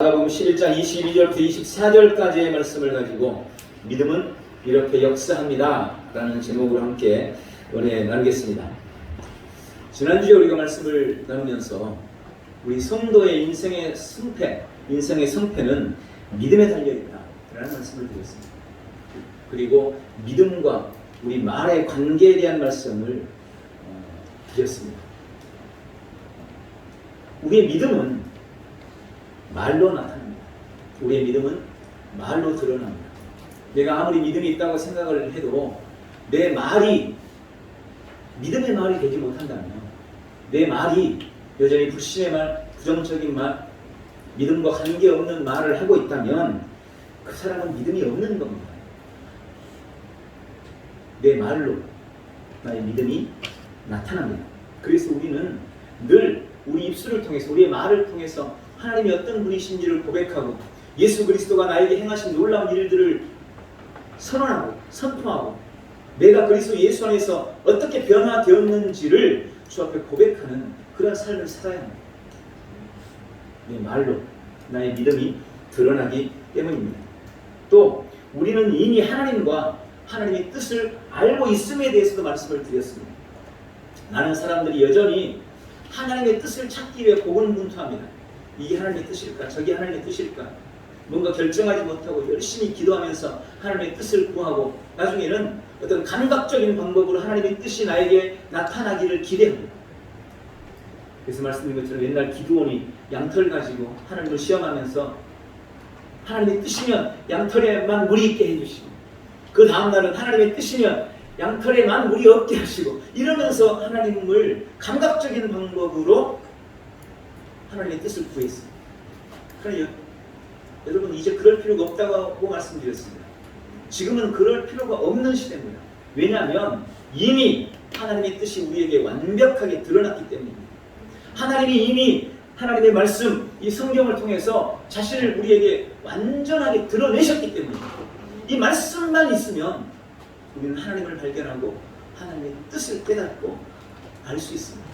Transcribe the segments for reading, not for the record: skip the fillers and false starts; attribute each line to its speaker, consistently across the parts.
Speaker 1: 마가복음 11장 22절부터 24절까지의 말씀을 가지고 믿음은 이렇게 역사합니다 라는 제목으로 함께 은혜 나누겠습니다. 지난주에 우리가 말씀을 나누면서 우리 성도의 인생의 승패는 믿음에 달려있다 라는 말씀을 드렸습니다. 그리고 믿음과 우리 말의 관계에 대한 말씀을 드렸습니다. 우리의 믿음은 말로 나타납니다. 우리의 믿음은 말로 드러납니다. 내가 아무리 믿음이 있다고 생각을 해도 내 말이 믿음의 말이 되지 못한다면, 내 말이 여전히 불신의 말, 부정적인 말, 믿음과 관계없는 말을 하고 있다면 그 사람은 믿음이 없는 겁니다. 내 말로 나의 믿음이 나타납니다. 그래서 우리는 늘 우리 입술을 통해서, 우리의 말을 통해서 하나님이 어떤 분이신지를 고백하고 예수 그리스도가 나에게 행하신 놀라운 일들을 선언하고 선포하고 내가 그리스도 예수 안에서 어떻게 변화되었는지를 주 앞에 고백하는 그런 삶을 살아야 합니다. 내 말로 나의 믿음이 드러나기 때문입니다. 또 우리는 이미 하나님과 하나님의 뜻을 알고 있음에 대해서도 말씀을 드렸습니다. 많은 사람들이 여전히 하나님의 뜻을 찾기 위해 고군분투합니다. 이게 하나님의 뜻일까? 저게 하나님의 뜻일까? 뭔가 결정하지 못하고 열심히 기도하면서 하나님의 뜻을 구하고 나중에는 어떤 감각적인 방법으로 하나님의 뜻이 나에게 나타나기를 기대합니다. 그래서 말씀드린 것처럼 옛날 기드온이 양털 가지고 하나님을 시험하면서 하나님의 뜻이면 양털에만 물이 있게 해주시고 그 다음날은 하나님의 뜻이면 양털에만 물이 없게 하시고 이러면서 하나님을 감각적인 방법으로 하나님의 뜻을 구했습니다. 그러나 여러분 이제 그럴 필요가 없다고 말씀드렸습니다. 지금은 그럴 필요가 없는 시대입니다. 왜냐하면 이미 하나님의 뜻이 우리에게 완벽하게 드러났기 때문입니다. 하나님이 이미 하나님의 말씀, 이 성경을 통해서 자신을 우리에게 완전하게 드러내셨기 때문입니다. 이 말씀만 있으면 우리는 하나님을 발견하고 하나님의 뜻을 깨닫고 알 수 있습니다.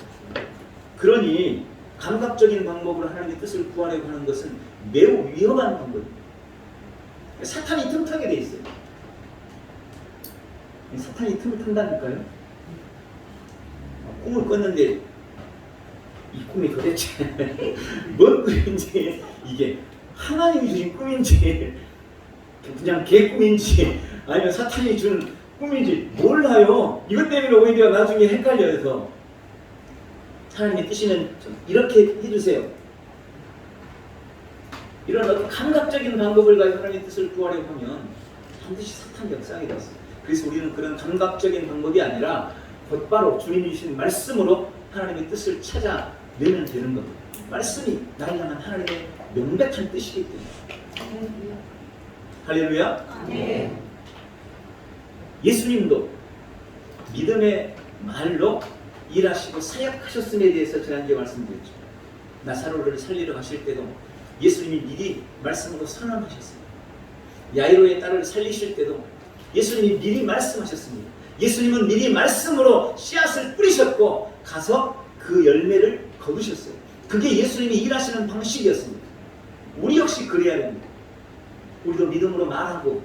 Speaker 1: 그러니 감각적인 방법으로 하나님의 뜻을 구하려고 하는 것은 매우 위험한 방법입니다. 사탄이 틈타게 돼 있어요. 사탄이 틈을 탄다니까요. 꿈을 꿨는데 이 꿈이 도대체 뭔 꿈인지, 이게 하나님이 주신 꿈인지 그냥 개꿈인지 아니면 사탄이 준 꿈인지 몰라요. 이것 때문에 오히려 나중에 헷갈려서 하나님의 뜻이는 이렇게 해주세요. 이런 어떤 감각적인 방법을 가지고 하나님의 뜻을 구하려고 하면 반드시 사탄 역상이 됐어요. 그래서 우리는 그런 감각적인 방법이 아니라 곧바로 주님이 주신 말씀으로 하나님의 뜻을 찾아내면 되는 겁니다. 말씀이 나를 향한 하나님의 명백한 뜻이기 때문에. 할렐루야. 네. 예수님도 믿음의 말로 일하시고 사역하셨음에 대해서 지난주에 말씀드렸죠. 나사로를 살리러 가실 때도 예수님이 미리 말씀으로 선언하셨습니다. 야이로의 딸을 살리실 때도 예수님이 미리 말씀하셨습니다. 예수님은 미리 말씀으로 씨앗을 뿌리셨고 가서 그 열매를 거두셨어요. 그게 예수님이 일하시는 방식이었습니다. 우리 역시 그래야 됩니다. 우리도 믿음으로 말하고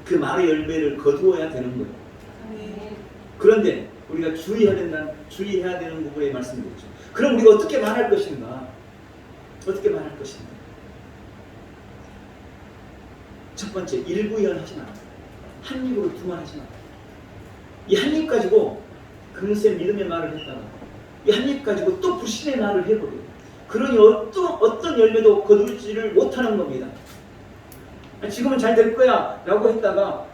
Speaker 1: 그 말의 열매를 거두어야 되는 거예요. 그런데 우리가 주의해야 되는 부분에 말씀드렸죠. 그럼 우리가 어떻게 말할 것인가? 어떻게 말할 것인가? 첫 번째, 일부연하지 마. 한 입으로 두말하지 마. 이 한 입 가지고 금세 믿음의 말을 했다가 이 한 입 가지고 또 불신의 말을 해버려요. 그러니 어떤 열매도 거두지를 못하는 겁니다. 지금은 잘 될 거야 라고 했다가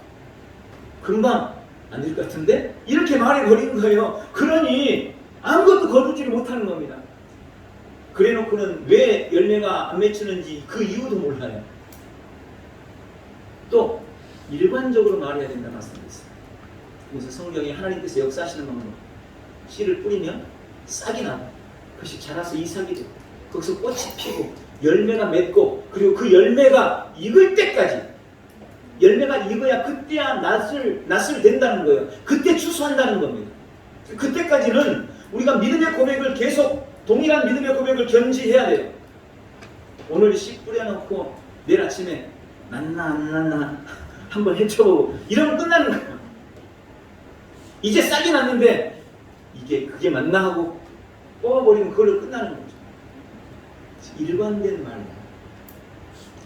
Speaker 1: 금방 안 될 것 같은데? 이렇게 말해버리는 거예요. 그러니 아무것도 거두지를 못하는 겁니다. 그래 놓고는 왜 열매가 안 맺히는지 그 이유도 몰라요. 또 일관적으로 말해야 된다는 말씀이었어요. 그래서 성경이 하나님께서 역사하시는 방법, 씨를 뿌리면 싹이 나고 그것이 자라서 이삭이 되고 거기서 꽃이 피고 열매가 맺고 그리고 그 열매가 익을 때까지, 열매가 익어야 그때야 낫을 된다는 거예요. 그때 추수한다는 겁니다. 그때까지는 우리가 믿음의 고백을 계속 동일한 믿음의 고백을 견지해야 돼요. 오늘 씨 뿌려놓고 내일 아침에 났나 안 났나 한번 헤쳐보고 이러면 끝나는 거예요. 이제 싹이 났는데 그게 맞나 하고 뽑아버리면 그걸로 끝나는 거죠. 일관된 말,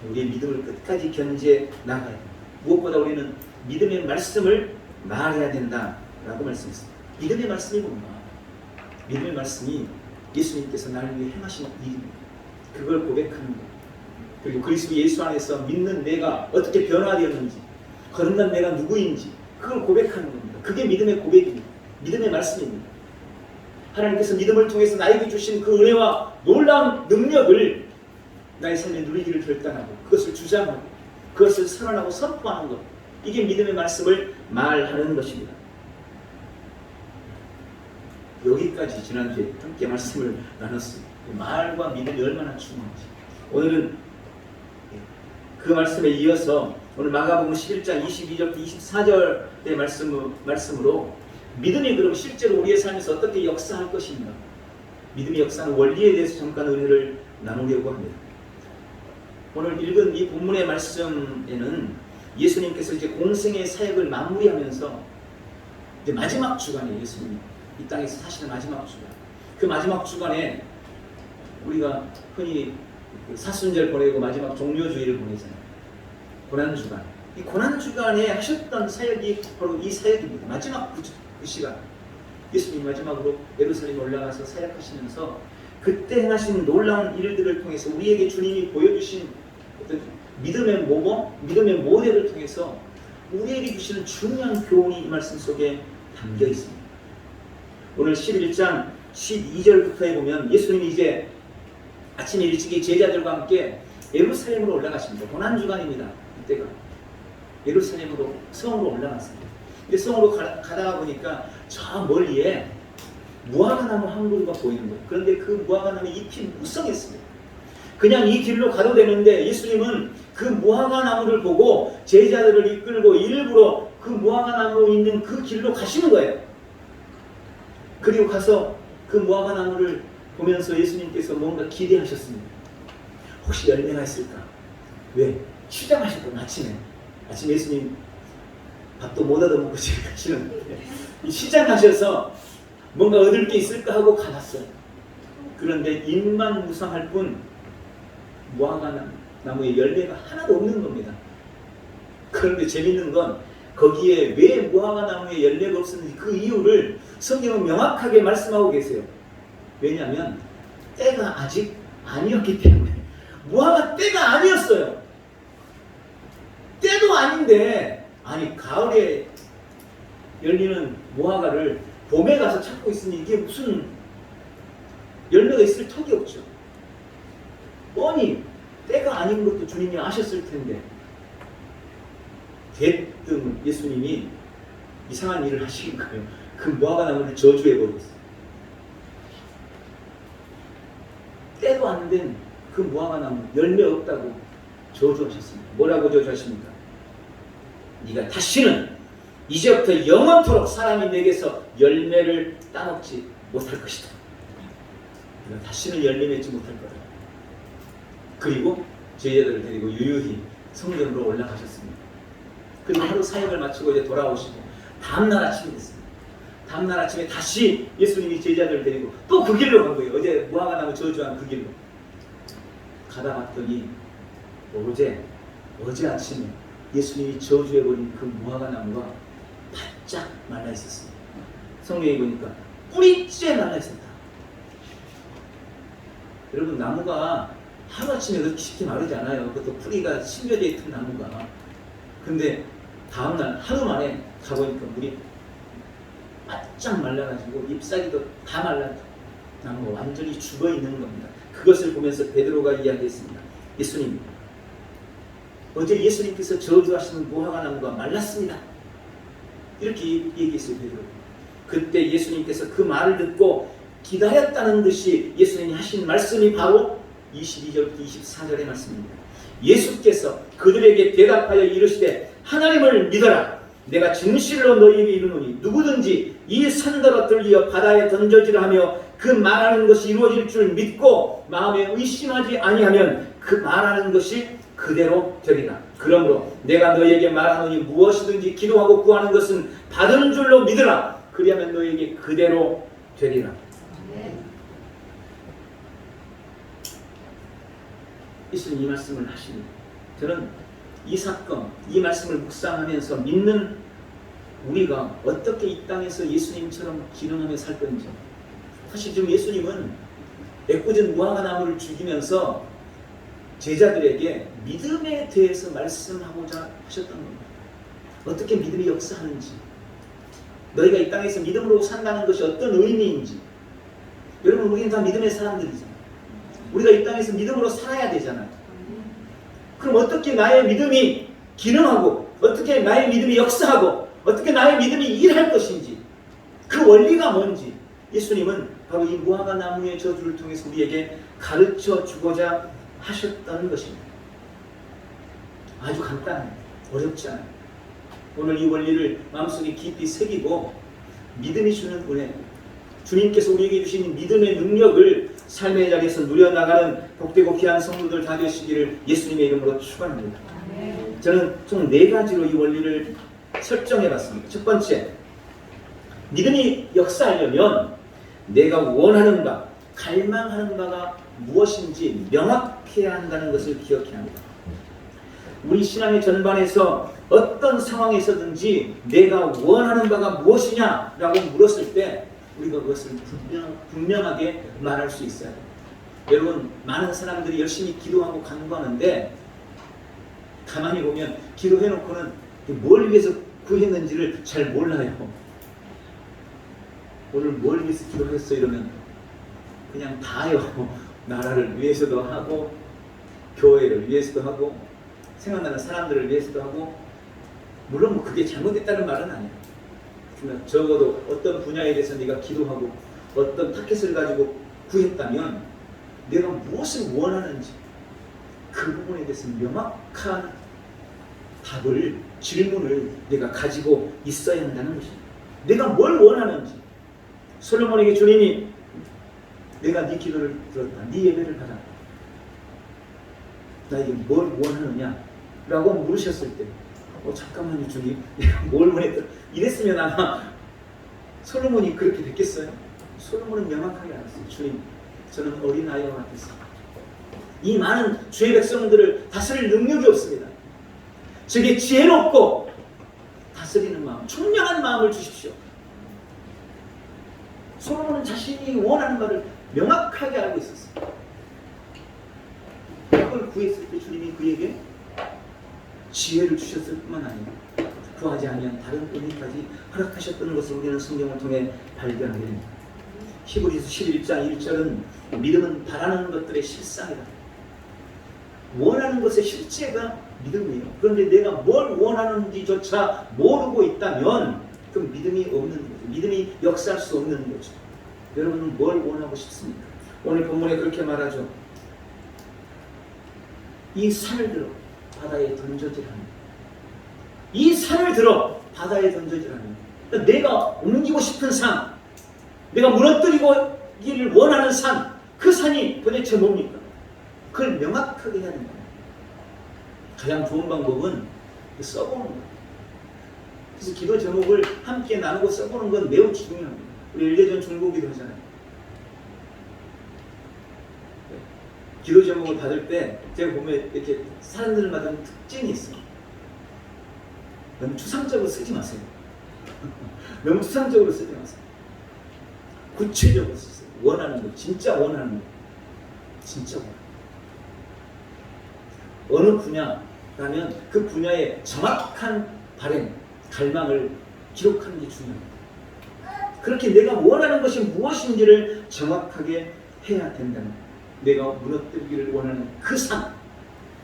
Speaker 1: 우리의 믿음을 끝까지 견제 나가야 돼요. 무엇보다 우리는 믿음의 말씀을 말해야 된다라고 말씀했습니다. 믿음의 말씀이 뭔가? 믿음의 말씀이 예수님께서 나를 위해 행하신 일입니다. 그걸 고백하는 것, 그리고 그리스도 예수 안에서 믿는 내가 어떻게 변화되었는지, 거듭난 내가 누구인지 그걸 고백하는 겁니다. 그게 믿음의 고백입니다. 믿음의 말씀입니다. 하나님께서 믿음을 통해서 나에게 주신 그 은혜와 놀라운 능력을 나의 삶에 누리기를 결단하고 그것을 주장하고 그것을 선언하고 선포하는 것, 이게 믿음의 말씀을 말하는 것입니다. 여기까지 지난주에 함께 말씀을 나눴습니다. 말과 믿음이 얼마나 중요한지. 오늘은 그 말씀에 이어서 오늘 마가복음 11장 22절부터 24절의 말씀으로 믿음이 그럼 실제로 우리의 삶에서 어떻게 역사할 것인가, 믿음의 역사하는 원리에 대해서 잠깐 은혜를 나누려고 합니다. 오늘 읽은 이 본문의 말씀에는 예수님께서 이제 공생의 사역을 마무리하면서 이제 마지막 주간에, 예수님이 이 땅에서 사시는 마지막 주간, 그 마지막 주간에 우리가 흔히 사순절 보내고 마지막 종료주의를 보내잖아요. 고난주간. 이 고난주간에 하셨던 사역이 바로 이 사역입니다. 마지막 그 시간, 예수님이 마지막으로 예루살렘에 올라가서 사역하시면서 그때 행하신 놀라운 일들을 통해서 우리에게 주님이 보여주신 어떤 믿음의 모범, 믿음의 모델을 통해서 우리에게 주시는 중요한 교훈이 이 말씀 속에 담겨 있습니다. 오늘 11장 12절부터에 보면 예수님이 이제 아침에 일찍이 제자들과 함께 예루살렘으로 올라가십니다. 고난주간입니다. 이때가 예루살렘으로, 성으로 올라갔습니다. 근데 성으로 가다가 보니까 저 멀리에 무화과나무 한 그루가 보이는 거예요. 그런데 그 무화과나무 잎이 무성했습니다. 그냥 이 길로 가도 되는데 예수님은 그 무화과나무를 보고 제자들을 이끌고 일부러 그 무화과나무 있는 그 길로 가시는 거예요. 그리고 가서 그 무화과나무를 보면서 예수님께서 뭔가 기대하셨습니다. 혹시 열매가 있을까? 왜? 시장하셨거든요. 아침에 예수님 밥도 못 얻어먹고 집에 가시는데 시장하셔서 뭔가 얻을 게 있을까 하고 가봤어요. 그런데 잎만 무성할 뿐 무화과나무에 열매가 하나도 없는 겁니다. 그런데 재밌는 건 거기에 왜 무화과나무에 열매가 없었는지 그 이유를 성경은 명확하게 말씀하고 계세요. 왜냐하면 때가 아직 아니었기 때문에. 무화과 때가 아니었어요. 때도 아닌데, 아니 가을에 열리는 무화과를 봄에 가서 찾고 있으니 이게 무슨 열매가 있을 턱이 없죠. 뻔히 때가 아닌 것도 주님이 아셨을 텐데 대뜸 예수님이 이상한 일을 하신 거예요. 그 무화과나무를 저주해버렸어요. 때도 안 된 그 무화과나무 열매 없다고 저주하셨습니다. 뭐라고 저주하십니까? 네가 다시는 이제부터 영원토록 사람이 내게서 열매를 따먹지 못할 것이다. 네가 다시는 열매 맺지 못할 거다. 그리고 제자들을 데리고 유유히 성전으로 올라가셨습니다. 그리고 하루 사역을 마치고 이제 돌아오시고 다음날 아침이 됐습니다. 다음날 아침에 다시 예수님이 제자들을 데리고 또 그 길로 간 거예요. 어제 무화과나무 저주한 그 길로 가다 봤더니 어제 아침에 예수님이 저주해버린 그 무화과나무가 바짝 말라 있었습니다. 성경에 보니까 뿌리째 말라 있었다. 여러분, 나무가 하루아침에 그렇게 쉽게 마르지 않아요. 그것도 뿌리가 심겨져 있던 나무가. 근데 다음날 하루 만에 가보니까 물이 바짝 말라가지고 잎사귀도 다 말라 나무가 완전히 죽어있는 겁니다. 그것을 보면서 베드로가 이야기했습니다. 예수님, 어제 예수님께서 저주하시는 무화과나무가 말랐습니다. 이렇게 얘기했어요, 베드로. 그때 예수님께서 그 말을 듣고 기다렸다는 듯이 예수님이 하신 말씀이 바로 22절부터 24절의 말씀입니다. 예수께서 그들에게 대답하여 이르시되 하나님을 믿어라. 내가 진실로 너희에게 이르노니 누구든지 이 산더러 들리어 바다에 던져지라 하며 그 말하는 것이 이루어질 줄 믿고 마음에 의심하지 아니하면 그 말하는 것이 그대로 되리라. 그러므로 내가 너희에게 말하노니 무엇이든지 기도하고 구하는 것은 받은 줄로 믿으라. 그리하면 너희에게 그대로 되리라. 예수님 이 말씀을 하시니 저는 이 사건, 이 말씀을 묵상하면서 믿는 우리가 어떻게 이 땅에서 예수님처럼 기능하며 살 건지. 사실 지금 예수님은 애꿎은 무화과 나무를 죽이면서 제자들에게 믿음에 대해서 말씀하고자 하셨던 겁니다. 어떻게 믿음이 역사하는지, 너희가 이 땅에서 믿음으로 산다는 것이 어떤 의미인지. 여러분, 우리는 다 믿음의 사람들이잖아요. 우리가 이 땅에서 믿음으로 살아야 되잖아요. 그럼 어떻게 나의 믿음이 기능하고, 어떻게 나의 믿음이 역사하고, 어떻게 나의 믿음이 일할 것인지, 그 원리가 뭔지 예수님은 바로 이 무화과 나무의 저주를 통해서 우리에게 가르쳐 주고자 하셨다는 것입니다. 아주 간단해요. 어렵지 않아요. 오늘 이 원리를 마음속에 깊이 새기고 믿음이 주는 은혜, 주님께서 우리에게 주신 믿음의 능력을 삶의 자리에서 누려나가는 복되고 귀한 성도들 다 되시기를 예수님의 이름으로 축원합니다. 저는 총 4가지로 이 원리를 설정해봤습니다. 첫 번째, 믿음이 역사하려면 내가 원하는 바, 갈망하는 바가 무엇인지 명확해야 한다는 것을 기억해야 합니다. 우리 신앙의 전반에서 어떤 상황에서든지 내가 원하는 바가 무엇이냐라고 물었을 때 우리가 그것을 분명하게 말할 수 있어야 돼요. 여러분, 많은 사람들이 열심히 기도하고 간구하는데 가만히 보면 기도해놓고는 뭘 위해서 구했는지를 잘 몰라요. 오늘 뭘 위해서 기도했어 이러면 그냥 다요. 나라를 위해서도 하고, 교회를 위해서도 하고, 생각나는 사람들을 위해서도 하고. 물론 뭐 그게 잘못됐다는 말은 아니에요. 그러나 적어도 어떤 분야에 대해서 네가 기도하고 어떤 타켓을 가지고 구했다면 내가 무엇을 원하는지 그 부분에 대해서 명확한 답을, 질문을 내가 가지고 있어야 한다는 것입니다. 내가 뭘 원하는지. 솔로몬에게 주님이 내가 네 기도를 들었다, 네 예배를 받았다, 나에게 뭘 원하느냐 라고 물으셨을 때 잠깐만요 주님, 내가 뭘 원했다 이랬으면 아마 솔로몬이 그렇게 됐겠어요? 솔로몬은 명확하게 알았어요. 주님, 저는 어린아이와 같아서 이 많은 주의 백성들을 다스릴 능력이 없습니다. 저에게 지혜롭고 다스리는 마음, 총명한 마음을 주십시오. 솔로몬은 자신이 원하는 바를 명확하게 알고 있었어요. 그걸 구했을 때 주님이 그에게 지혜를 주셨을 뿐만 아니라 구하지 아니한 다른 의미까지 허락하셨던 것을 우리는 성경을 통해 발견하게 됩니다. 히브리서 11장 1절은 믿음은 바라는 것들의 실상이다. 원하는 것의 실제가 믿음이에요. 그런데 내가 뭘 원하는지조차 모르고 있다면 그럼 믿음이 없는 거죠. 믿음이 역사할 수 없는 거죠. 여러분은 뭘 원하고 싶습니까? 오늘 본문에 그렇게 말하죠. 이 산을 들어 바다에 던져지라니. 이 산을 들어 바다에 던져지라니. 그러니까 내가 옮기고 싶은 산, 내가 무너뜨리기를 원하는 산, 그 산이 도대체 뭡니까? 그걸 명확하게 해야 됩니다. 가장 좋은 방법은 써보는 거예요. 그래서 기도 제목을 함께 나누고 써보는 건 매우 중요합니다. 우리 1대전 중보기도 하잖아요. 기도 제목을 받을 때 제가 보면 이렇게 사람들마다 특징이 있어요. 너무 추상적으로 쓰지 마세요. 너무 추상적으로 쓰지 마세요. 구체적으로 쓰세요. 원하는 거, 진짜 원하는 거. 진짜 원하는 거. 어느 분야라면 그 분야의 정확한 바램, 갈망을 기록하는 게 중요합니다. 그렇게 내가 원하는 것이 무엇인지를 정확하게 해야 된다는 거예요. 내가 무너뜨리기를 원하는 그 산,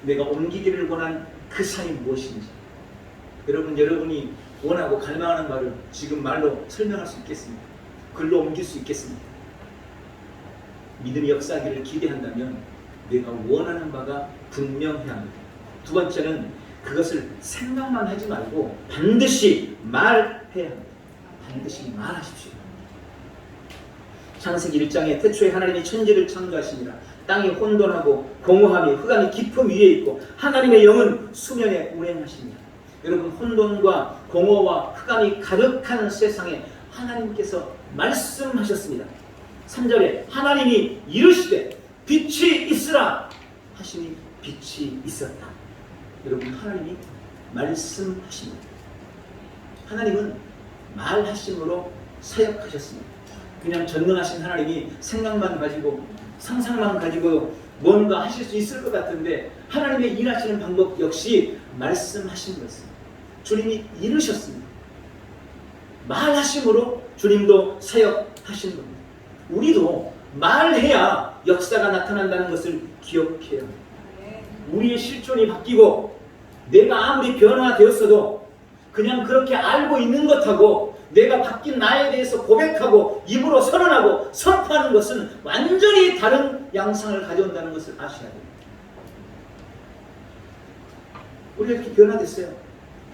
Speaker 1: 내가 옮기기를 원하는 그 산이 무엇인지. 여러분이 원하고 갈망하는 바를 지금 말로 설명할 수 있겠습니까? 글로 옮길 수 있겠습니까? 믿음이 역사하기를 기대한다면 내가 원하는 바가 분명해야 합니다. 두 번째는 그것을 생각만 하지 말고 반드시 말해야 합니다. 반드시 말하십시오. 창세기 1장에 태초에 하나님이 천지를 창조하시니라. 땅이 혼돈하고 공허함이 흑암이 깊음 위에 있고 하나님의 영은 수면에 운행하십니다. 여러분, 혼돈과 공허와 흑암이 가득한 세상에 하나님께서 말씀하셨습니다. 3절에 하나님이 이르시되 빛이 있으라 하시니 빛이 있었다. 여러분, 하나님이 말씀하십니다. 하나님은 말하심으로 사역하셨습니다. 그냥 전능하신 하나님이 생각만 가지고 상상만 가지고 뭔가 하실 수 있을 것 같은데 하나님의 일하시는 방법 역시 말씀하신 것입니다. 주님이 이르셨습니다. 말하심으로 주님도 사역하신 겁니다. 우리도 말해야 역사가 나타난다는 것을 기억해야 합니다. 우리의 실존이 바뀌고 내가 아무리 변화되었어도 그냥 그렇게 알고 있는 것하고 내가 바뀐 나에 대해서 고백하고 입으로 선언하고 선포하는 것은 완전히 다른 양상을 가져온다는 것을 아셔야 됩니다. 우리가 이렇게 변화됐어요.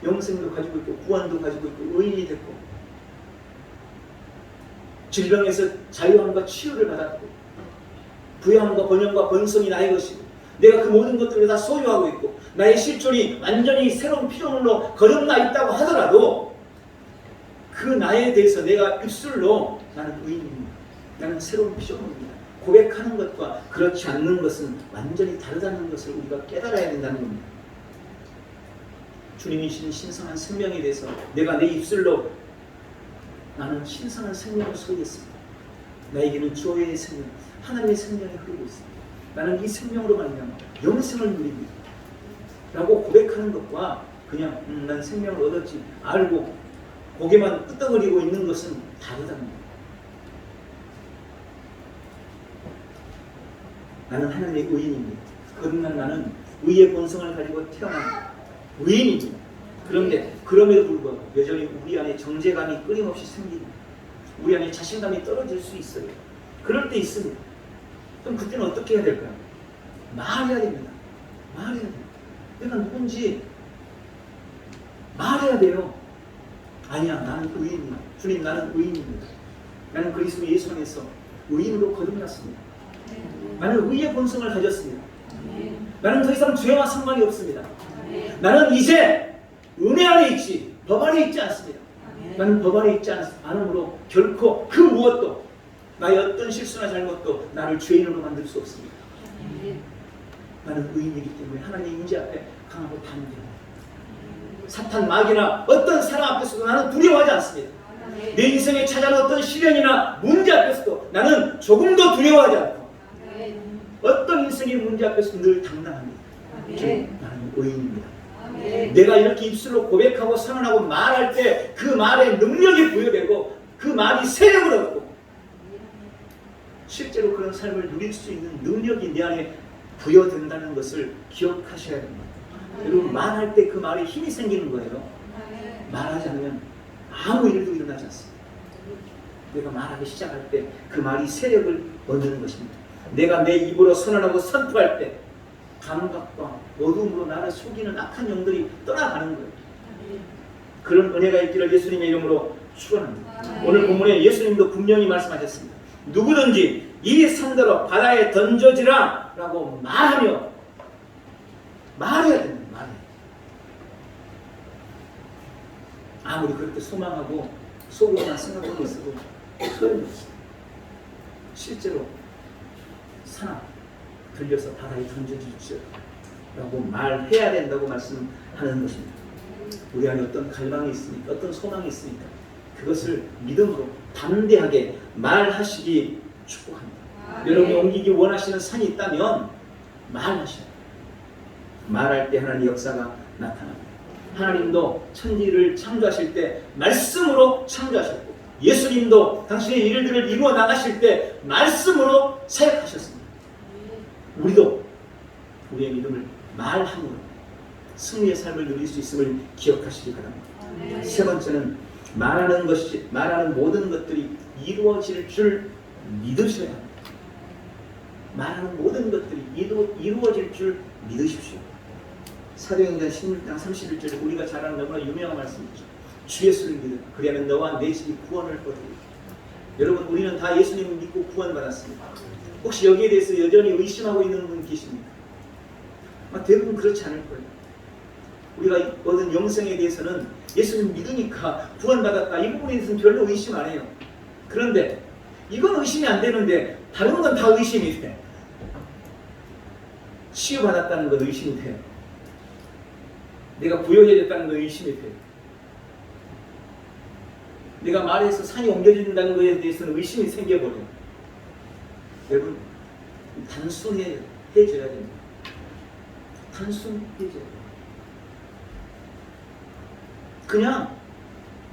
Speaker 1: 영생도 가지고 있고 구원도 가지고 있고 의인이 됐고 질병에서 자유함과 치유를 받았고 부양함과 번영과 번성이 나의 것이고 내가 그 모든 것들을 다 소유하고 있고 나의 실존이 완전히 새로운 피조물로 거듭나 있다고 하더라도 그 나에 대해서 내가 입술로 나는 의인입니다. 나는 새로운 피조물입니다. 고백하는 것과 그렇지 않는 것은 완전히 다르다는 것을 우리가 깨달아야 된다는 겁니다. 주님이 주신 신성한 생명에 대해서 내가 내 입술로 나는 신성한 생명을 소유했습니다. 나에게는 주의 생명, 하나님의 생명이 흐르고 있습니다. 나는 이 생명으로 말미암아 영생을 누리고 있다 라고 고백하는 것과 그냥 난 생명을 얻었지 알고 고개만 끄덕거리고 있는 것은 다르다는 거예요. 나는 하나님의 의인입니다. 거듭난 나는 의의 본성을 가지고 태어난 의인입니다. 그런데 그럼에도 불구하고 여전히 우리 안에 정죄감이 끊임없이 생깁니다. 우리 안에 자신감이 떨어질 수 있어요. 그럴 때 있습니다. 그럼 그때는 어떻게 해야 될까요? 말해야 됩니다. 말해야 돼요. 내가 누군지 말해야 돼요. 아니야, 나는 의인이야. 주님, 나는 의인입니다. 나는 그리스도 예수 안에서 의인으로 거듭났습니다. 나는 의의 본성을 가졌습니다. 나는 더 이상 죄와 상관이 없습니다. 나는 이제 은혜 안에 있지 법 안에 있지 않습니다. 나는 법 안에 있지 않으므로 결코 그 무엇도 나의 어떤 실수나 잘못도 나를 죄인으로 만들 수 없습니다. 나는 의인이기 때문에 하나님의 임재 앞에 강하고 담대합니다. 사탄 마귀나 어떤 사람 앞에서도 나는 두려워하지 않습니다. 내 인생에 찾아오는 어떤 시련이나 문제 앞에서도 나는 조금도 두려워하지 않고 어떤 인생의 문제 앞에서도 늘 당당합니다. 나는 의인입니다. 내가 이렇게 입술로 고백하고 선언하고 말할 때 그 말에 능력이 부여되고 그 말이 세력을 얻고 실제로 그런 삶을 누릴 수 있는 능력이 내 안에 부여된다는 것을 기억하셔야 됩니다. 여러분, 말할 때 그 말에 힘이 생기는 거예요. 말하지 않으면 아무 일도 일어나지 않습니다. 내가 말하기 시작할 때 그 말이 세력을 얻는 것입니다. 내가 내 입으로 선언하고 선포할 때 감각과 어둠으로 나를 속이는 악한 영들이 떠나가는 거예요. 그런 은혜가 있기를 예수님의 이름으로 축원합니다. 오늘 본문에 예수님도 분명히 말씀하셨습니다. 누구든지 이 산더러 바다에 던져지라 라고 말하며 말해야 됩니다. 말해. 아무리 그렇게 소망하고 속으로만 생각하고 있어도 소용이 없어요. 실제로 산아 들려서 바다에 던져주십시오 라고 말해야 된다고 말씀하는 것입니다. 우리 안에 어떤 갈망이 있으니까 어떤 소망이 있으니까 그것을 믿음으로 담대하게 말하시기 축복합니다. 여러분이 옮기기 원하시는 산이 있다면 말하셔야 돼요. 말할 때 하나님의 역사가 나타납니다. 하나님도 천지를 창조하실 때 말씀으로 창조하셨고 예수님도 당신의 일들을 이루어 나가실 때 말씀으로 사역하셨습니다. 우리도 우리의 믿음을 말함으로 승리의 삶을 누릴 수 있음을 기억하시기 바랍니다. 세 번째는 말하는 모든 것들이 이루어질 줄 믿으셔야 합니다. 말하는 모든 것들이 이루어질 줄 믿으십시오. 사도행전 16장 31절에 우리가 잘 아는 너무나 유명한 말씀이죠. 주 예수를 믿으라. 그리하면 너와 내 집이 구원을 얻으리라. 여러분, 우리는 다 예수님을 믿고 구원받았습니다. 혹시 여기에 대해서 여전히 의심하고 있는 분 계십니까? 대부분 그렇지 않을 거예요. 우리가 얻은 영생에 대해서는 예수님 믿으니까 구원받았다, 이 부분에 대해서는 별로 의심 안 해요. 그런데 이건 의심이 안 되는데 다른 건 다 의심이 돼. 치유받았다는 건 의심이 돼요. 내가 부여해졌다는 건 의심이 돼요. 내가 말해서 산이 옮겨진다는 것에 대해서는 의심이 생겨버려요. 여러분, 단순해져야 됩니다. 단순해져야 돼요. 그냥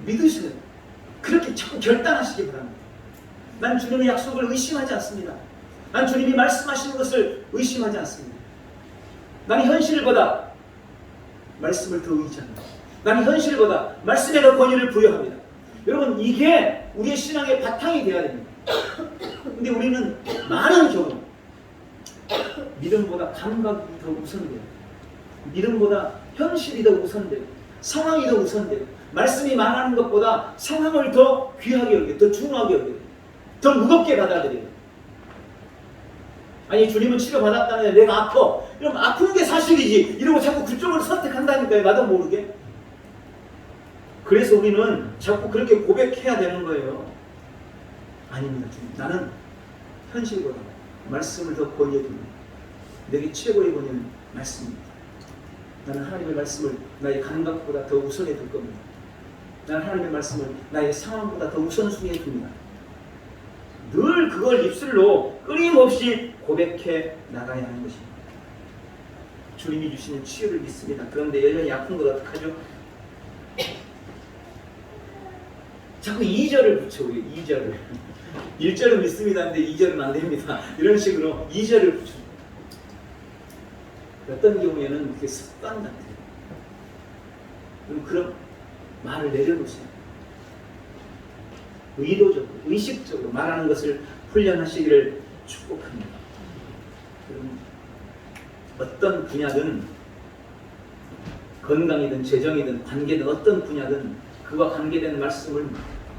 Speaker 1: 믿으시는, 그렇게 자꾸 결단하시기 바랍니다. 난 주님의 약속을 의심하지 않습니다. 난 주님이 말씀하시는 것을 의심하지 않습니다. 나는 현실보다 말씀을 더 의지합니다. 나는 현실보다 말씀에 더 권위를 부여합니다. 여러분, 이게 우리의 신앙의 바탕이 되어야 됩니다. 근데 우리는 많은 경우 믿음보다 감각이 더 우선돼요. 믿음보다 현실이 더 우선돼요. 상황이 더 우선돼요. 말씀이 말하는 것보다 상황을 더 귀하게 여겨요. 더 중요하게 여겨요. 더 무겁게 받아들여요. 아니, 주님은 치료받았다는데 내가 아파. 이러면 아픈 게 사실이지. 이러고 자꾸 그쪽을 선택한다니까요. 나도 모르게. 그래서 우리는 자꾸 그렇게 고백해야 되는 거예요. 아닙니다. 나는 현실보다 말씀을 더 권유해 줍니다. 내게 최고의 권유는 말씀입니다. 나는 하나님의 말씀을 나의 감각보다 더 우선해 둘 겁니다. 나는 하나님의 말씀을 나의 상황보다 더 우선순위해 둡니다. 늘 그걸 입술로 끊임없이 고백해 나가야 하는 것입니다. 주님이 주시는 치유를 믿습니다. 그런데 여전히 아픈 것 어떡하죠? 자꾸 2절을 붙여요. 2절을. 1절은 믿습니다. 근데 2절은 안 됩니다. 이런 식으로 2절을 붙여요. 어떤 경우에는 그게 습관 같아요. 그럼 말을 내려놓으세요. 의도적으로, 의식적으로 말하는 것을 훈련하시기를 축복합니다. 여러분, 어떤 분야든, 건강이든 재정이든 관계든 어떤 분야든 그와 관계된 말씀을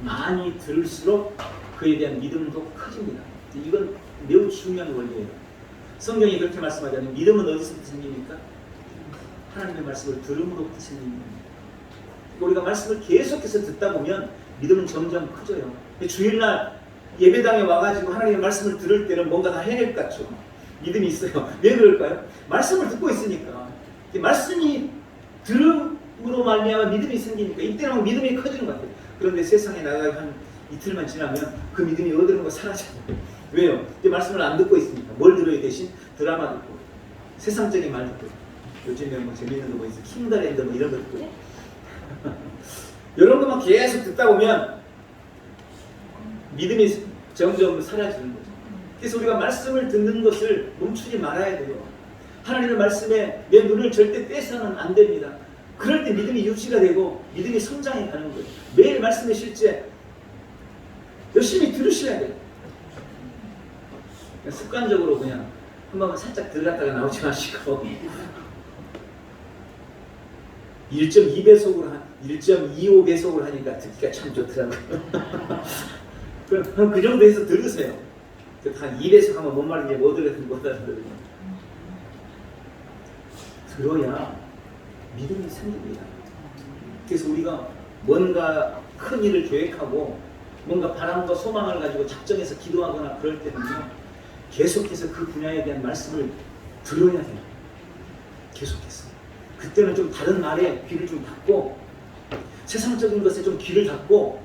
Speaker 1: 많이 들을수록 그에 대한 믿음도 커집니다. 이건 매우 중요한 원리예요. 성경이 그렇게 말씀하잖아요. 믿음은 어디서부터 생깁니까? 하나님의 말씀을 들음으로부터 생깁니다. 우리가 말씀을 계속해서 듣다 보면 믿음은 점점 커져요. 주일날 예배당에 와가지고 하나님의 말씀을 들을 때는 뭔가 다 해낼 것 같죠. 믿음이 있어요. 왜 그럴까요? 말씀을 듣고 있으니까. 말씀이 들음으로 말미암아 믿음이 생기니까 이때는 믿음이 커지는 것 같아요. 그런데 세상에 나가서 한 이틀만 지나면 그 믿음이 어디론가 거 사라져요. 왜요? 말씀을 안 듣고 있으니까. 뭘 들어야 대신? 드라마 듣고, 세상적인 말 듣고, 요즘에 뭐 재밌는 거 뭐 있어, 킹더랜드 뭐 이런 거 듣고, 이런 것만 계속 듣다 보면 믿음이 점점 사라지는 거죠. 그래서 우리가 말씀을 듣는 것을 멈추지 말아야 돼요. 하나님의 말씀에 내 눈을 절대 떼서는 안 됩니다. 그럴 때 믿음이 유지가 되고 믿음이 성장해 가는 거예요. 매일 말씀의 실제 열심히 들으셔야 돼요. 습관적으로 그냥 한 번만 살짝 들어갔다가 나오지 마시고 1.2배속으로 1.25배속으로 하니까 듣기가 참 좋더라고요. 그럼 그 정도 해서 들으세요. 한 2배속 하면 뭔 말인지 못 알아들어요. 들어야 믿음이 생깁니다. 그래서 우리가 뭔가 큰 일을 계획하고 뭔가 바람과 소망을 가지고 작정해서 기도하거나 그럴 때는요, 계속해서 그 분야에 대한 말씀을 들어야 돼요. 계속해서. 그때는 좀 다른 말에 귀를 좀 닫고 세상적인 것에 좀 귀를 닫고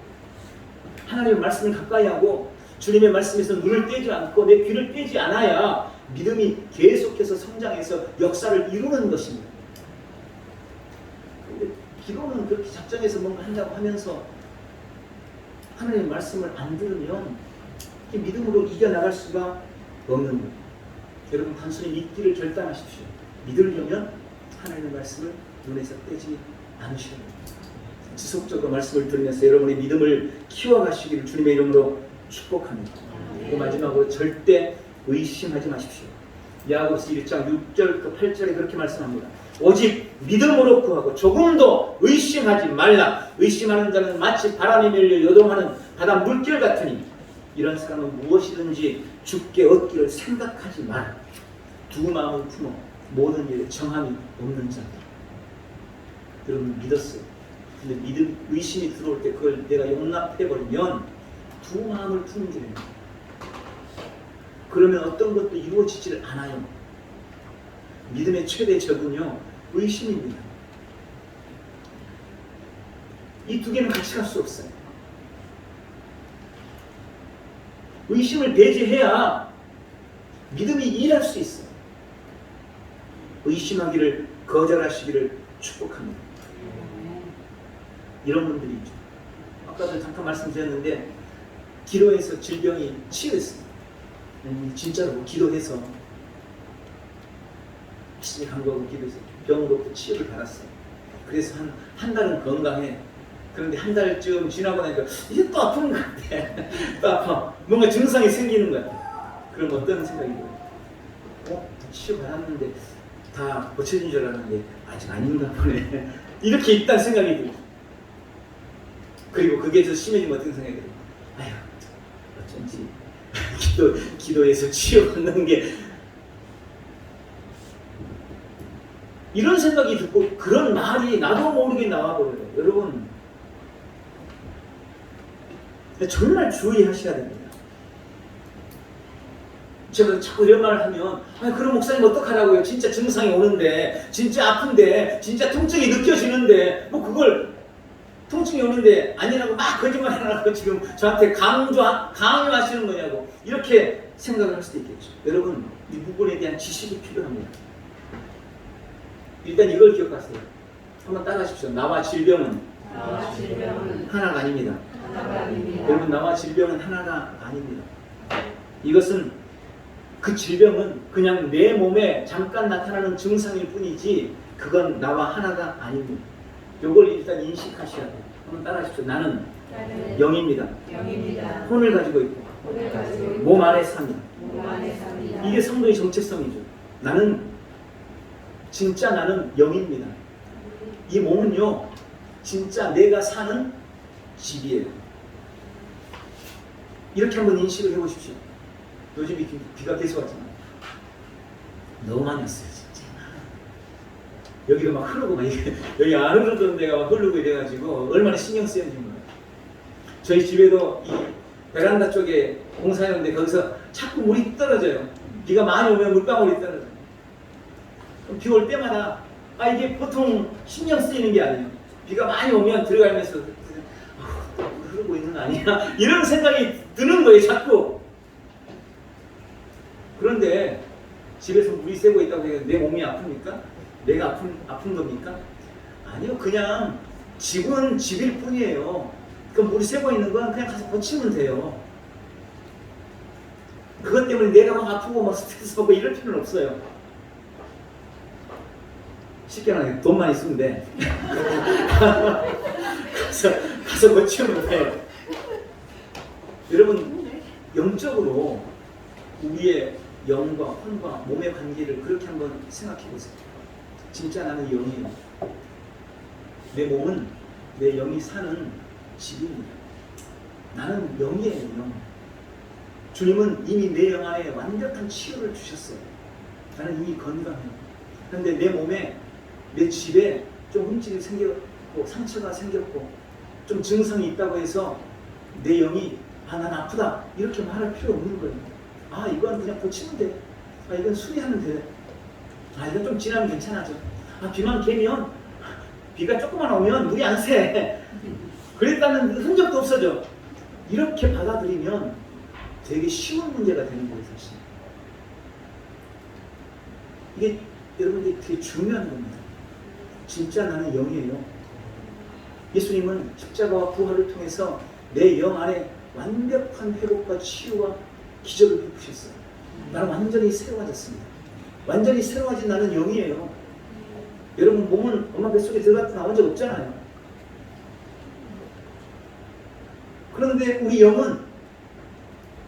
Speaker 1: 하나님의 말씀을 가까이 하고 주님의 말씀에서 눈을 떼지 않고 내 귀를 떼지 않아야 믿음이 계속해서 성장해서 역사를 이루는 것입니다. 근데 기도는 그렇게 작정해서 뭔가 한다고 하면서 하나님의 말씀을 안 들으면 믿음으로 이겨나갈 수가 없는 거예요. 여러분, 단순히 믿기를 결단하십시오. 믿으려면 하나님의 말씀을 눈에서 떼지 않으셔야 합니다. 지속적으로 말씀을 들으면서 여러분의 믿음을 키워가시기를 주님의 이름으로 축복합니다. 그 마지막으로 절대 의심하지 마십시오. 야고보서 1장 6절부터 8절에 그렇게 말씀합니다. 오직 믿음으로 구하고 조금도 의심하지 말라. 의심하는 자는 마치 바람에 밀려 요동하는 바다 물결 같으니 이런 사람은 무엇이든지 주께 얻기를 생각하지 마라. 두 마음을 품어 모든 일에 정함이 없는 자다. 여러분 믿었어요. 근데 의심이 들어올 때 그걸 내가 용납해버리면 두 마음을 품는 게 됩니다. 그러면 어떤 것도 이루어지지를 않아요. 믿음의 최대 적은요, 의심입니다. 이 두 개는 같이 갈 수 없어요. 의심을 배제해야 믿음이 일할 수 있어요. 의심하기를 거절하시기를 축복합니다. 이런 분들이 있죠. 아까도 잠깐 말씀드렸는데 기도해서 질병이 치유됐습니다. 진짜로 기도해서 시에 간거하고 기도해서 병으로부터 치유를 받았어요. 그래서 한 달은 건강해. 그런데 한 달쯤 지나고 나니까 이제 또 아픈 것 같아. 또 아파. 뭔가 증상이 생기는 것 같아. 그럼 어떤 생각이 들어요? 치유 받았는데 다 고쳐진 줄 알았는데 아직 아닌가 보네. 이렇게 있다는 생각이 들어요. 그리고 그게 더 심해지면 어떤 생각이 들어요? 아휴, 어쩐지 기도해서 치유받는 게 이런 생각이 듣고 그런 말이 나도 모르게 나와버려요. 여러분 정말 주의하셔야 됩니다. 제가 자꾸 이런 말을 하면 그럼 목사님 어떡하라고요? 진짜 증상이 오는데 진짜 아픈데 진짜 통증이 느껴지는데 뭐 그걸 통증이 오는데 아니라고 막 거짓말 해놓고 지금 저한테 강요하시는 거냐고 이렇게 생각을 할 수도 있겠죠. 여러분 이 부분에 대한 지식이 필요합니다. 일단 이걸 기억하세요. 한번 따라하십시오. 나와 질병은 하나가 아닙니다. 여러분 나와 질병은 하나가 아닙니다. 이것은 그 질병은 그냥 내 몸에 잠깐 나타나는 증상일 뿐이지 그건 나와 하나가 아닙니다. 이걸 일단 인식하셔야 돼요. 한번 따라하십시오. 나는 영입니다. 혼을 가지고 있고 몸 안에 삽니다. 이게 성도의 정체성이죠. 진짜 나는 영입니다. 이 몸은요 진짜 내가 사는 집이에요. 이렇게 한번 인식을 해보십시오. 요즘 비가 계속 왔잖아요. 너무 많이 왔어요 진짜. 여기가 막 흐르고 막 여기 안 흐르던 데가 막 흐르고 이래가지고 얼마나 신경 쓰였는지 몰라요. 저희 집에도 이 베란다 쪽에 공사하는데 거기서 자꾸 물이 떨어져요. 비가 많이 오면 물방울이 떨어져요. 비 올 때마다 이게 보통 신경 쓰이는 게 아니에요. 비가 많이 오면 들어가면서 흐르고 있는 거 아니야? 이런 생각이 드는 거예요 자꾸. 그런데 집에서 물이 새고 있다고 해서 내 몸이 아픕니까? 내가 아픈 겁니까? 아니요. 그냥 집은 집일 뿐이에요. 그 물이 새고 있는 건 그냥 가서 고치면 돼요. 그것 때문에 내가 막 아프고 막 스트레스 받고 이럴 필요는 없어요. 쉽게 말하면 돈만 있으면 돼. 가서 고치면 돼. 여러분 영적으로 우리의 영과 혼과 몸의 관계를 그렇게 한번 생각해 보세요. 진짜 나는 영이에요. 내 몸은 내 영이 사는 집입니다. 나는 영이에요. 영. 주님은 이미 내 영 안에 완벽한 치유를 주셨어요. 나는 이미 건강해요. 그런데 내 몸에 내 집에 좀 흠집이 생겼고 상처가 생겼고 좀 증상이 있다고 해서 내 영이 난 아프다 이렇게 말할 필요 없는 거예요. 이건 그냥 고치면 돼. 이건 수리하면 돼. 이건 좀 지나면 괜찮아져. 비만 개면 비가 조금만 오면 물이 안 새. 그랬다는 흔적도 없어져. 이렇게 받아들이면 되게 쉬운 문제가 되는 거예요 사실. 이게 여러분들이 되게 중요한 겁니다. 진짜 나는 영이에요. 예수님은 십자가와 부활을 통해서 내 영 안에 완벽한 회복과 치유와 기적을 베푸셨어요. 나는 완전히 새로워졌습니다. 완전히 새로워진 나는 영이에요. 여러분 몸은 엄마 뱃속에 들어갔다 나온 적 없잖아요. 그런데 우리 영은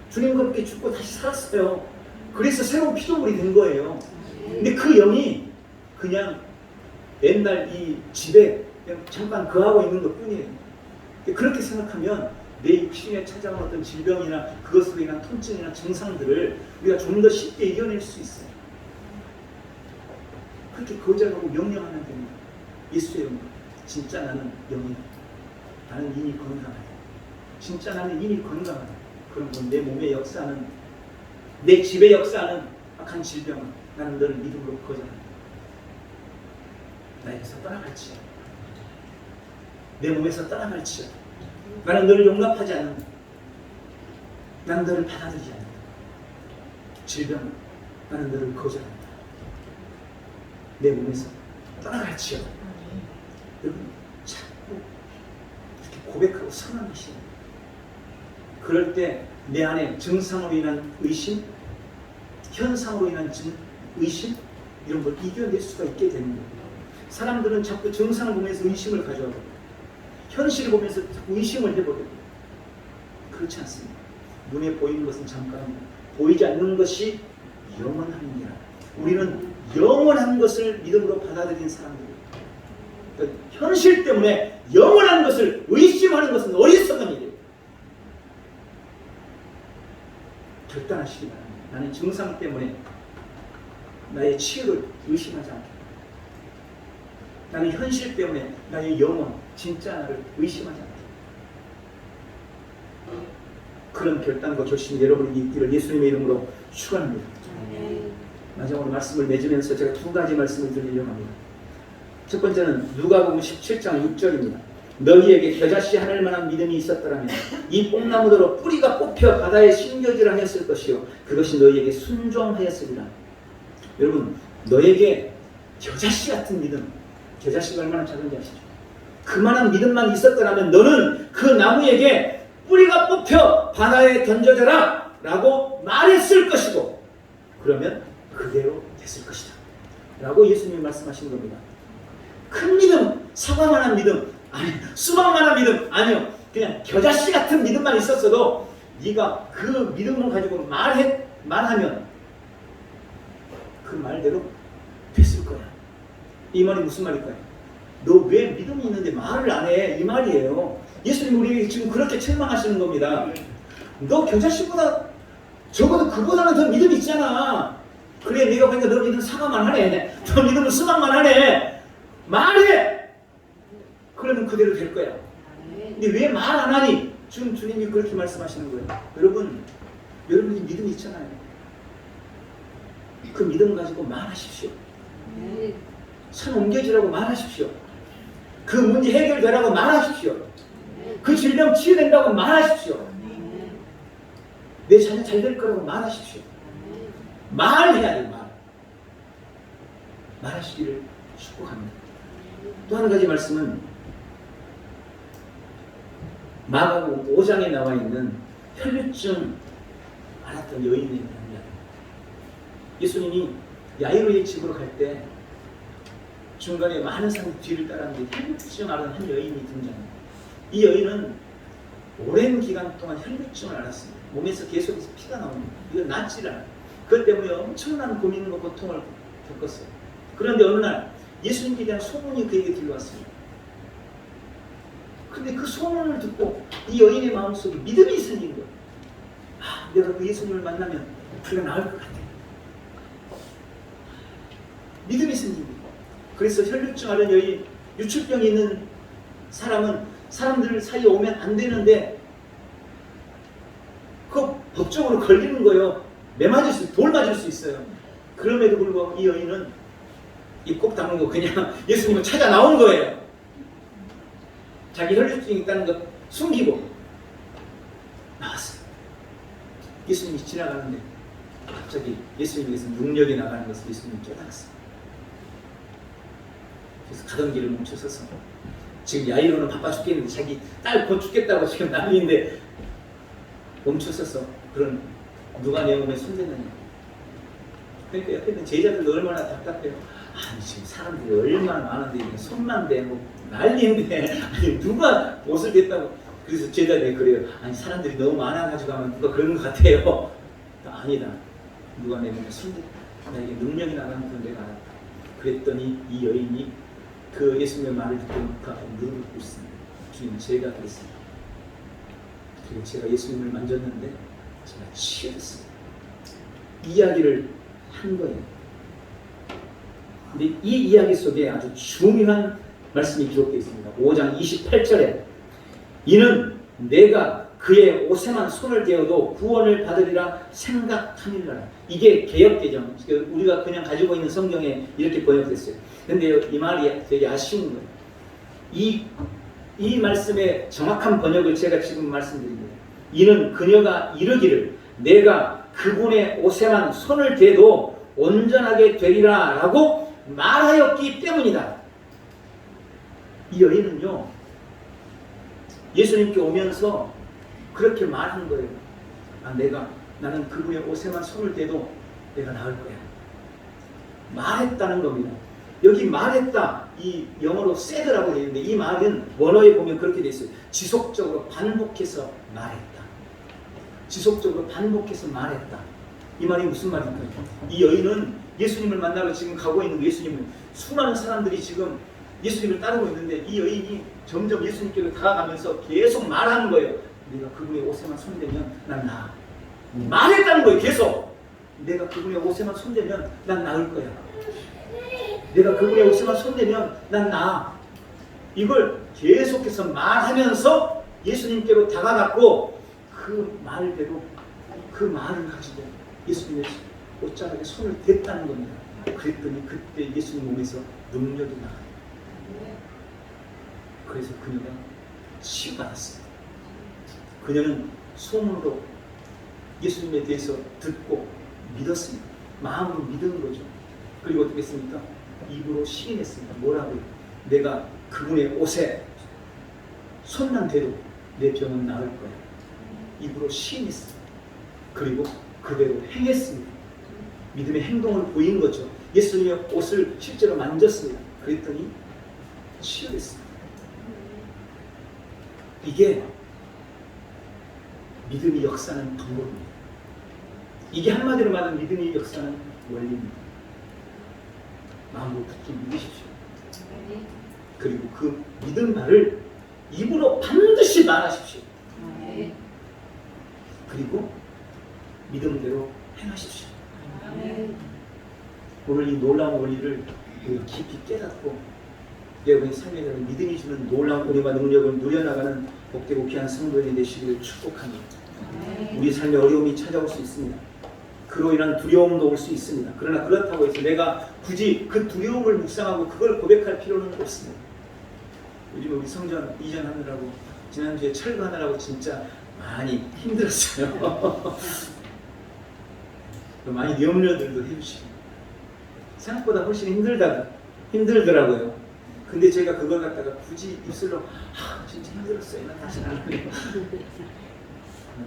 Speaker 1: 주님과 함께 죽고 다시 살았어요. 그래서 새로운 피조물이 된 거예요. 근데 그 영이 그냥 옛날 이 집에 그냥 잠깐 거하고 있는 것 뿐이에요. 그렇게 생각하면 내 육신에 찾아온 어떤 질병이나 그것으로 인한 통증이나 증상들을 우리가 좀 더 쉽게 이겨낼 수 있어요. 그렇게 거절하고 명령하면 됩니다. 예수의 이름으로 진짜 나는 영이다. 나는 이미 건강하다. 진짜 나는 이미 건강하다. 그럼 내 몸의 역사는, 내 집의 역사는 악한 질병은 나는 너를 믿음으로 거절한다. 나에게서 떠나갈지어다. 내 몸에서 떠나갈지어다. 나는 너를 용납하지 않는다. 나는 너를 받아들이지 않는다. 질병은 나는 너를 거절한다. 내 몸에서 떠나갈지어다. 여러분 자꾸 이렇게 고백하고 선언하시는, 그럴 때 내 안에 증상으로 인한 의심, 현상으로 인한 의심, 이런 걸 이겨낼 수가 있게 되는 거예요. 사람들은 자꾸 증상을 보면서 의심을 가져와요. 현실을 보면서 자꾸 의심을 해버려요. 그렇지 않습니다. 눈에 보이는 것은 잠깐입니다. 보이지 않는 것이 영원합니다. 우리는 영원한 것을 믿음으로 받아들인 사람들이에요. 그러니까 현실 때문에 영원한 것을 의심하는 것은 어리석은 일이에요. 결단하시기 바랍니다. 나는 증상 때문에 나의 치유를 의심하지 않겠다. 나는 현실 때문에 나의 영혼, 진짜 나를 의심하지 않겠다. 그런 결단과 결심이 여러분이 있기를 예수님의 이름으로 축원합니다. 마지막으로 말씀을 맺으면서 제가 두 가지 말씀을 드리려고 합니다. 첫 번째는 누가복음 17장 6절입니다. 너희에게 겨자씨 하늘 만한 믿음이 있었더라면 이 뽕나무더러 뿌리가 뽑혀 바다에 심겨지라 하였을 것이요 그것이 너희에게 순종하였으리라. 여러분, 너에게 겨자씨 같은 믿음, 겨자씨가 얼마나 작은지 아시죠? 그만한 믿음만 있었더라면 너는 그 나무에게 뿌리가 뽑혀 바다에 던져져라 라고 말했을 것이고, 그러면 그대로 됐을 것이다 라고 예수님이 말씀하신 겁니다. 큰 믿음, 사과만한 믿음, 아니 수박만한 믿음, 아니요, 그냥 겨자씨 같은 믿음만 있었어도 네가 그 믿음을 가지고 말하면 그 말대로 됐을 거야. 이 말이 무슨 말일까요? 너 왜 믿음이 있는데 말을 안 해? 이 말이에요. 예수님 우리에게 지금 그렇게 책망하시는 겁니다. 너 겨자씨보다 적어도 그보다는 더 믿음이 있잖아. 그래, 네가 보니까 너 믿음 사과만 하네. 너 믿음은 수박만 하네. 말해! 그러면 그대로 될 거야. 근데 왜 말 안 하니? 지금 주님이 그렇게 말씀하시는 거예요. 여러분이 믿음이 있잖아요. 그 믿음 가지고 말하십시오. 선 옮겨지라고 말하십시오. 그 문제 해결되라고 말하십시오. 그 질병 치유된다고 말하십시오. 내 자녀 잘 될 거라고 말하십시오. 말해야 돼요. 말하시기를 축복합니다. 또 한 가지 말씀은 마가복음 5장에 나와 있는 혈류증 앓았던 여인에 대한 이야기. 예수님이 야이로의 집으로 갈 때 중간에 많은 사람이 뒤를 따랐는데 혈류증 앓은 한 여인이 등장합니다. 이 여인은 오랜 기간 동안 혈류증을 앓았습니다. 몸에서 계속해서 피가 나옵니다. 이거 낫질 않아요. 그것 때문에 엄청난 고민과 고통을 겪었어요. 그런데 어느 날 예수님께 대한 소문이 그에게 들려왔습니다. 근데 그 소문을 듣고 이 여인의 마음속에 믿음이 생긴 거예요. 아, 내가 그 예수님을 만나면 그가 나을 것 같아. 믿음이 생긴 거예요. 그래서 혈류증 앓은 여인, 유출병이 있는 사람은 사람들 사이에 오면 안 되는데 그 법적으로 걸리는 거예요. 돌 맞을 수 있어요. 그럼에도 불구하고 이 여인은 입 꼭 다물고 그냥 예수님을 찾아 나온 거예요. 자기 혈류증이 있다는 것 숨기고 나왔어요. 예수님이 지나가는데 갑자기 예수님에게서 능력이 나가는 것을 예수님이 깨달았어요. 그래서 가던 길을 멈춰서서 지금 야이로는 바빠 죽겠는데 자기 딸 곧 죽겠다고 지금 난리인데 멈춰서서 그런 누가 내 몸에 손대느냐. 그러니까 옆에 있는 제자들도 얼마나 답답해요. 아니 지금 사람들이 얼마나 많은데 손만 대고 난리인데 아니 누가 옷을 댔다고. 그래서 제자들이 그래요. 아니 사람들이 너무 많아가지고 하면 누가 그런 것 같아요. 아니다. 누가 내 몸에 손댔다. 나에게 능력이 나가는 건 내가 알았다. 그랬더니 이 여인이 그 예수님의 말을 듣고 그 앞에 무릎을 꿇습니다. 주님 제가 그랬습니다. 그리고 제가 예수님을 만졌는데 제가 치유됐습니다. 이야기를 한 거예요. 근데 이 이야기 속에 아주 중요한 말씀이 기록되어 있습니다. 5장 28절에 이는 내가 그의 옷에만 손을 대어도 구원을 받으리라 생각하니라. 이게 개역개정, 우리가 그냥 가지고 있는 성경에 이렇게 번역됐어요. 근데 이 말이 되게 아쉬운 거예요. 이 말씀의 정확한 번역을 제가 지금 말씀드립니다. 이는 그녀가 이르기를 내가 그분의 옷에만 손을 대도 온전하게 되리라 라고 말하였기 때문이다. 이 여인은요, 예수님께 오면서 그렇게 말한 거예요. 나는 그분의 옷에만 손을 대도 내가 나을 거야. 말했다는 겁니다. 여기 말했다, 이 영어로 said라고 되어 있는데 이 말은 원어에 보면 그렇게 되어 있어요. 지속적으로 반복해서 말했다. 지속적으로 반복해서 말했다. 이 말이 무슨 말일까요? 이 여인은 예수님을 만나러 지금 가고 있는 예수님을, 수많은 사람들이 지금 예수님을 따르고 있는데 이 여인이 점점 예수님께로 다가가면서 계속 말하는 거예요. 내가 그분의 옷에만 손대면 난 나아. 말했다는 거예요. 계속. 내가 그분의 옷에만 손대면 난 나을 거야. 내가 그분의 옷에만 손대면 난 나아. 이걸 계속해서 말하면서 예수님께로 다가갔고 그 말대로 그 말을 가지고 예수님의 옷자락에 손을 댔다는 겁니다. 그랬더니 그때 예수님 몸에서 능력이 나가요. 그래서 그녀가 치유받았습니다. 그녀는 소문으로 예수님에 대해서 듣고 믿었습니다. 마음으로 믿은 거죠. 그리고 어떻게 했습니까? 입으로 시인했습니다. 뭐라고요? 내가 그분의 옷에 손만 대도 내 병은 나을 거야. 입으로 시인했습니다. 그리고 그대로 행했습니다. 믿음의 행동을 보인 거죠. 예수님의 옷을 실제로 만졌습니다. 그랬더니 치유됐습니다. 이게 믿음이 역사하는 방법입니다. 이게 한마디로 말하면 믿음이 역사하는 원리입니다. 마음으로 굳게 믿으십시오. 그리고 그 믿음 말을 입으로 반드시 말하십시오. 그리고 믿음대로 행하십시오. 오늘 이 놀라운 원리를 깊이 깨닫고 여러분의 삶에 대한 믿음이 주는 놀라운 은혜와 능력을 누려나가는 복되고 귀한 성도들이 되시기를 축복합니다. 우리 삶에 어려움이 찾아올 수 있습니다. 그로 인한 두려움도 올 수 있습니다. 그러나 그렇다고 해서 내가 굳이 그 두려움을 묵상하고 그걸 고백할 필요는 없습니다. 요즘 우리 성전 이전하느라고 지난주에 철거하느라고 진짜 많이 힘들었어요. 많이 염려들도 해주시고 생각보다 훨씬 힘들더라고요. 근데 제가 그걸 갖다가 굳이 입술로 진짜 힘들었어요. 나 다시는 안 해요.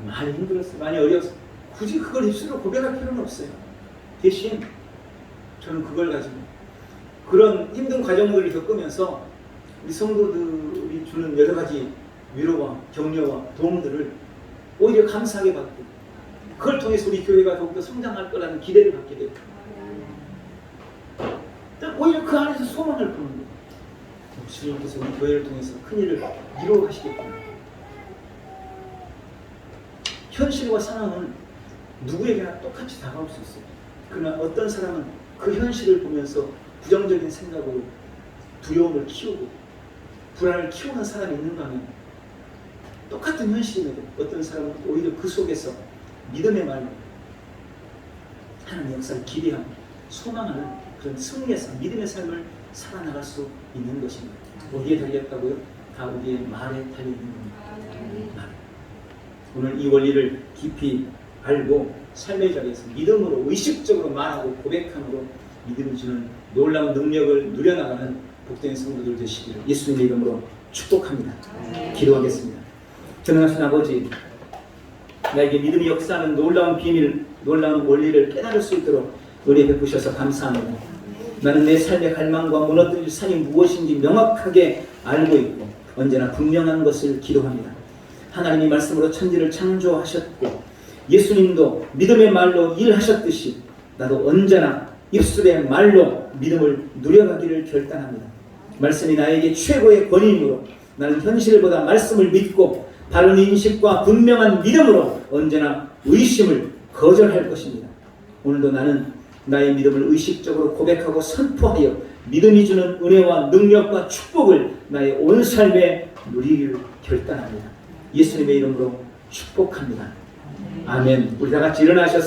Speaker 1: 많이 힘들었어요. 많이 어려웠어요. 굳이 그걸 입술로 고백할 필요는 없어요. 대신 저는 그걸 가지고 그런 힘든 과정들을 겪으면서 우리 성도들이 주는 여러 가지 위로와 격려와 도움들을 오히려 감사하게 받고 그걸 통해서 우리 교회가 더욱더 성장할 거라는 기대를 갖게 되고 오히려 그 안에서 소망을 보는 거예요. 주님께서 우리 교회를 통해서 큰 일을 이루어가시겠구나. 현실과 상황은 누구에게나 똑같이 다가올 수 있어요. 그러나 어떤 사람은 그 현실을 보면서 부정적인 생각으로 두려움을 키우고 불안을 키우는 사람이 있는가 하면 똑같은 현실임에도 어떤 사람은 오히려 그 속에서 믿음의 말로 하나님의 역사를 기대하고 소망하는 그런 승리의 삶, 믿음의 삶을 살아나갈 수 있는 것입니다. 어디에 달렸다고요? 다 우리의 말에 달려있는 겁니다. 말. 오늘 이 원리를 깊이 알고 삶의 자리에서 믿음으로 의식적으로 말하고 고백함으로 믿음이 주는 놀라운 능력을 누려나가는 복된 성도들 되시기를 예수님의 이름으로 축복합니다. 기도하겠습니다. 전능하신 아버지, 나에게 믿음이 역사하는 놀라운 비밀, 놀라운 원리를 깨달을 수 있도록 은혜 베푸셔서 감사합니다. 나는 내 삶의 갈망과 무너뜨릴 산이 무엇인지 명확하게 알고 있고 언제나 분명한 것을 기도합니다. 하나님이 말씀으로 천지를 창조하셨고 예수님도 믿음의 말로 일하셨듯이 나도 언제나 입술의 말로 믿음을 누려가기를 결단합니다. 말씀이 나에게 최고의 권위이므로 나는 현실보다 말씀을 믿고 바른 인식과 분명한 믿음으로 언제나 의심을 거절할 것입니다. 오늘도 나는 나의 믿음을 의식적으로 고백하고 선포하여 믿음이 주는 은혜와 능력과 축복을 나의 온 삶에 누리기를 결단합니다. 예수님의 이름으로 축복합니다. 아멘. 우리 다 같이 일어나셔서